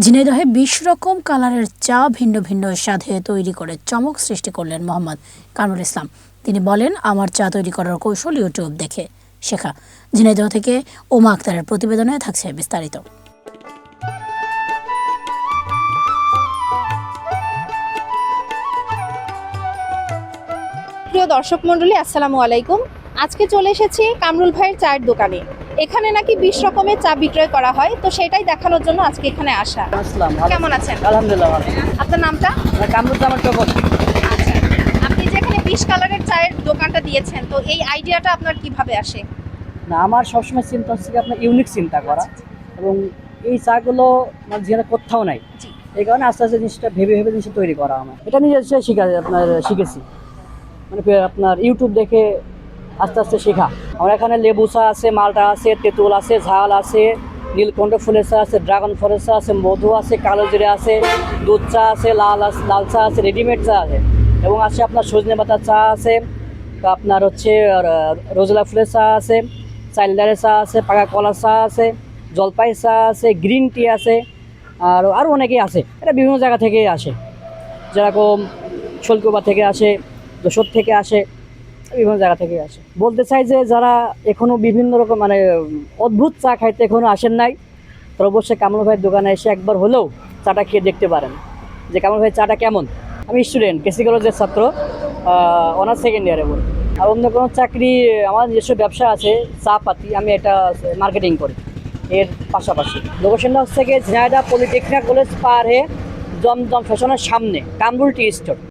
ঝিনাইদহে ২০ রকম কালারের চা ভিন্ন ভিন্ন স্বাদে তৈরি করে চমক সৃষ্টি করলেন মোহাম্মদ কামরুল ইসলাম। তিনি বলেন, আমার চা তৈরি করার কৌশল ইউটিউব দেখে শেখা। ঝিনাইদহ থেকে ওমা আক্তারের প্রতিবেদনে থাকছে বিস্তারিত। প্রিয় দর্শক মণ্ডলী, আসসালামু আলাইকুম। আজকে চলে এসেছি কামরুল ভাইয়ের চায়ের দোকানে। এখানে নাকি ২০ রকমের চা বিক্রয় করা হয়, তো সেটাই দেখানোর জন্য আজকে এখানে আসা। কেমন আছেন? আলহামদুলিল্লাহ ভালো। আপনার নামটা? কামরুল জামান টপক। আচ্ছা, আপনি যে এখানে ২০ কালারের চায়ের দোকানটা দিয়েছেন, তো এই আইডিয়াটা আপনার কিভাবে আসে? না, আমার সবসময় চিন্তা হচ্ছে কি আপনার ইউনিক চিন্তা করা, এবং এই চাগুলো মানে যেন কোথাও নাই। জি। এই কারণে আস্তে আস্তে জিনিসটা ভেবে ভেবে জিনিসটা তৈরি করা আমার। এটা নিজে শিখেছি, মানে আপনার ইউটিউব দেখে আস্তে আস্তে শেখা। আমার এখানে লেবু চা আছে, মালটা আছে, তেঁতুল আছে, ঝাল আছে, নীলকণ্ঠ ফুলের চা আছে, ড্রাগন ফলের চা আছে, মধু আছে, কালো জিরে আছে, দুধ চা আছে, লাল চা আছে, রেডিমেড চা আছে, এবং আছে আপনার সজনে পাতার চা আছে, আপনার হচ্ছে রোজলা ফুলের চা আছে, চাইল্ডারের চা আছে, পাকা কলার চা আছে, জলপাই চা আছে, গ্রিন টি আছে, আরও অনেকেই আছে। এটা বিভিন্ন জায়গা থেকেই আসে, যেরকম শোলকুপা থেকে আসে, যশোর থেকে আসে, বিভিন্ন জায়গা থেকে আসে। বলতে চাই যে যারা এখনও বিভিন্ন রকম মানে অদ্ভুত চা খাইতে এখনও আসেন নাই, তারা অবশ্যই কামরুল ভাইয়ের দোকানে এসে একবার হলেও চাটা খেয়ে দেখতে পারেন যে কামরুল ভাইয়ের চাটা কেমন। আমি স্টুডেন্ট, কেসি কলেজের ছাত্র, অনার্স সেকেন্ড ইয়ারে বলি। আর অন্য কোনো চাকরি, আমার নিজস্ব ব্যবসা আছে চা পাতি, আমি এটা মার্কেটিং করি। এর পাশাপাশি লোকেশনটা হচ্ছে গিয়ে ঝিনাইদহ পলিটেকনিক কলেজ পার হয়ে জমজম ফ্যাশনের সামনে কামরুল টি স্টোর।